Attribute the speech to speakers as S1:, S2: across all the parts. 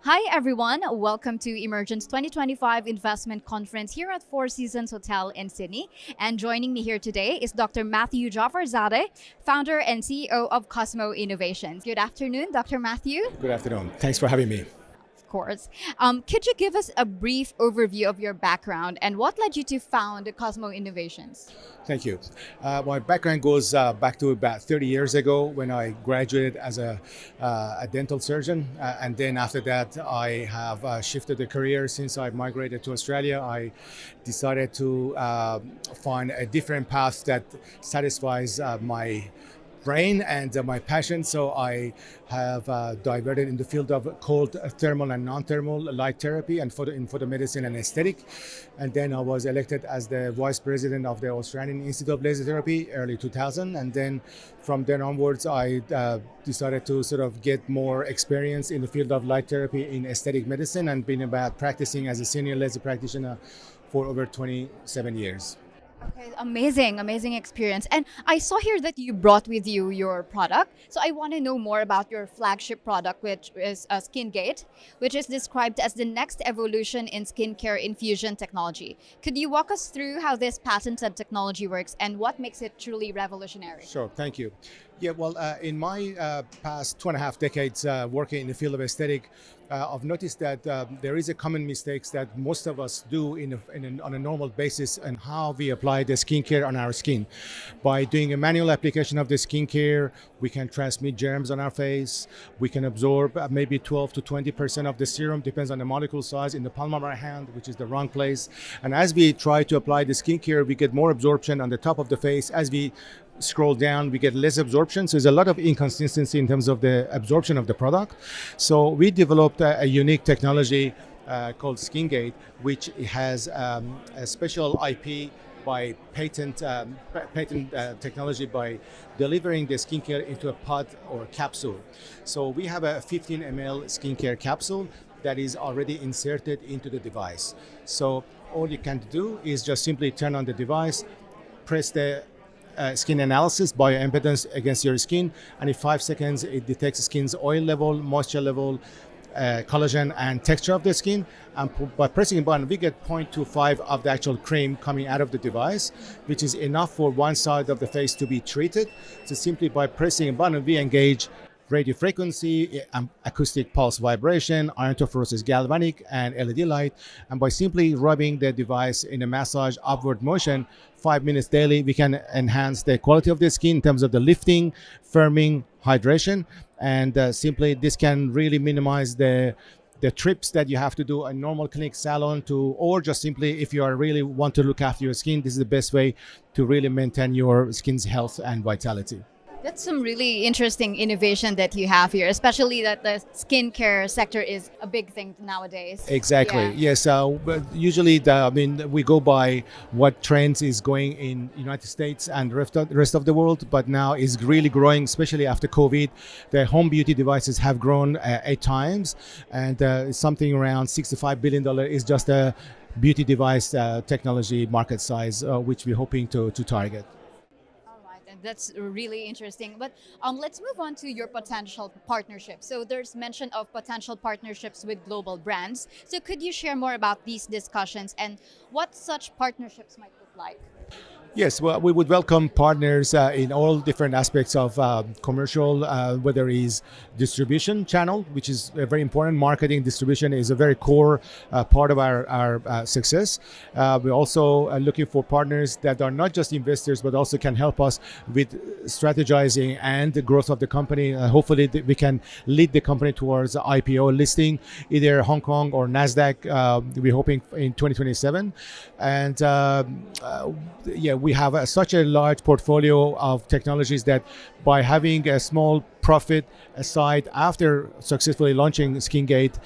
S1: Hi everyone, welcome to Emergence 2025 Investment Conference here at Four Seasons Hotel in Sydney. And joining me here today is Dr. Matthew Jafarzadeh, founder and CEO of Cosmo Innovations. Good afternoon, Dr. Matthew.
S2: Good afternoon. Thanks for having me.
S1: Of course. Could you give us a brief overview of your background and what led you to found Cosmo Innovations?
S2: Thank you. My background goes back to about 30 years ago when I graduated as a dental surgeon. And then after that, I have shifted the career since I migrated to Australia. I decided to find a different path that satisfies my brain and my passion. So I have diverted in the field of cold thermal and non-thermal light therapy and photomedicine and aesthetic. And then I was elected as the vice president of the Australian Institute of Laser Therapy early 2000. And then from then onwards, I decided to sort of get more experience in the field of light therapy in aesthetic medicine and been about practicing as a senior laser practitioner for over 27 years.
S1: Okay, amazing experience. And I saw here that you brought with you your product. So I want to know more about your flagship product, which is SkinGate, which is described as the next evolution in skincare infusion technology. Could you walk us through how this patented technology works and what makes it truly revolutionary?
S2: Sure, thank you. Yeah, well, in my past 2.5 decades working in the field of aesthetic, I've noticed that there is a common mistakes that most of us do on a normal basis and how we apply the skincare on our skin. By doing a manual application of the skincare, we can transmit germs on our face. We can absorb maybe 12 to 20% of the serum, depends on the molecule size, in the palm of our hand, which is the wrong place. And as we try to apply the skincare, we get more absorption on the top of the face. As we scroll down, we get less absorption. So there's a lot of inconsistency in terms of the absorption of the product. So we developed a unique technology called SkinGate, which has a special IP by patent technology by delivering the skincare into a pod or capsule. So we have a 15 ml skincare capsule that is already inserted into the device. So all you can do is just simply turn on the device, press the skin analysis bioimpedance against your skin, and in 5 seconds it detects skin's oil level, moisture level, collagen and texture of the skin. And by pressing a button, we get 0.25 of the actual cream coming out of the device, which is enough for one side of the face to be treated. So simply by pressing a button, we engage radio frequency, acoustic pulse vibration, iontophoresis galvanic, and LED light. And by simply rubbing the device in a massage upward motion, 5 minutes daily, we can enhance the quality of the skin in terms of the lifting, firming, hydration. And simply this can really minimize the trips that you have to do a normal clinic salon to, or just simply if you are really want to look after your skin, this is the best way to really maintain your skin's health and vitality.
S1: That's some really interesting innovation that you have here, especially that the skincare sector is a big thing nowadays.
S2: Exactly. Yes. But usually, we go by what trends is going in United States and the rest of the world, but now is really growing, especially after COVID. The home beauty devices have grown 8 times, and something around $65 billion is just a beauty device technology market size, which we're hoping to target.
S1: That's really interesting. But let's move on to your potential partnerships. So there's mention of potential partnerships with global brands. So could you share more about these discussions and what such partnerships might look like?
S2: Yes, well, we would welcome partners in all different aspects of commercial, whether it is distribution channel, which is very important. Marketing distribution is a very core part of our success. We're also looking for partners that are not just investors, but also can help us with strategizing and the growth of the company. Hopefully, we can lead the company towards IPO listing, either Hong Kong or NASDAQ. We're hoping in 2027. And we have such a large portfolio of technologies that by having a small profit aside after successfully launching SkinGate,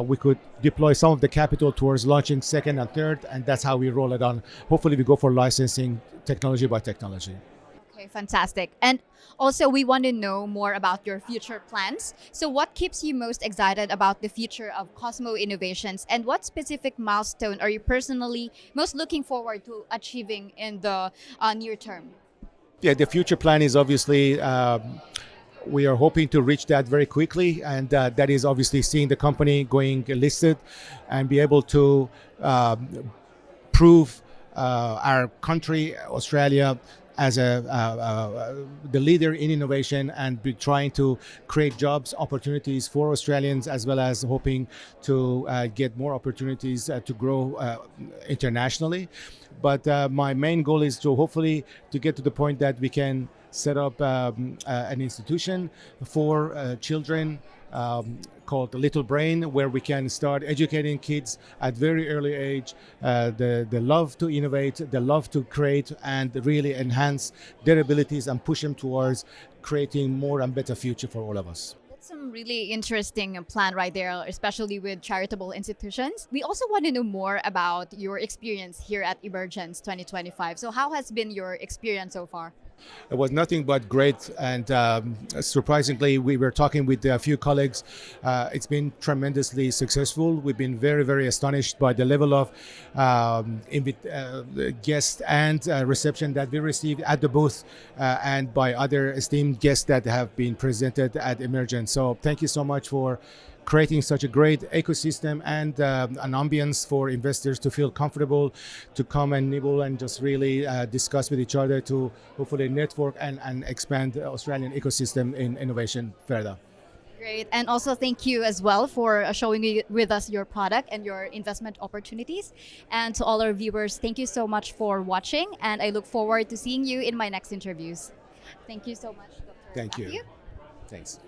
S2: we could deploy some of the capital towards launching second and third, and that's how we roll it on. Hopefully we go for licensing technology by technology.
S1: Okay, fantastic. And also, we want to know more about your future plans. So what keeps you most excited about the future of Cosmo Innovations, and what specific milestone are you personally most looking forward to achieving in the near term?
S2: Yeah, the future plan is obviously We are hoping to reach that very quickly, and that is obviously seeing the company going listed and be able to prove our country, Australia, as the leader in innovation, and be trying to create jobs opportunities for Australians, as well as hoping to get more opportunities to grow internationally. But my main goal is to hopefully to get to the point that we can set up an institution for children called the Little Brain, where we can start educating kids at very early age, the love to innovate, the love to create, and really enhance their abilities and push them towards creating more and better future for all of us.
S1: That's some really interesting plan right there, especially with charitable institutions. We also want to know more about your experience here at Emergence 2025. So, how has been your experience so far?
S2: It was nothing but great, and surprisingly, we were talking with a few colleagues. It's been tremendously successful. We've been very, very astonished by the level of guests and reception that we received at the booth, and by other esteemed guests that have been presented at Emergence. So thank you so much for creating such a great ecosystem and an ambience for investors to feel comfortable to come and nibble and just really discuss with each other to hopefully network and expand the Australian ecosystem in innovation further.
S1: Great. And also, thank you as well for with us your product and your investment opportunities. And to all our viewers, thank you so much for watching. And I look forward to seeing you in my next interviews. Thank you so much, Dr.
S2: Thank you.
S1: Matthew.
S2: Thanks.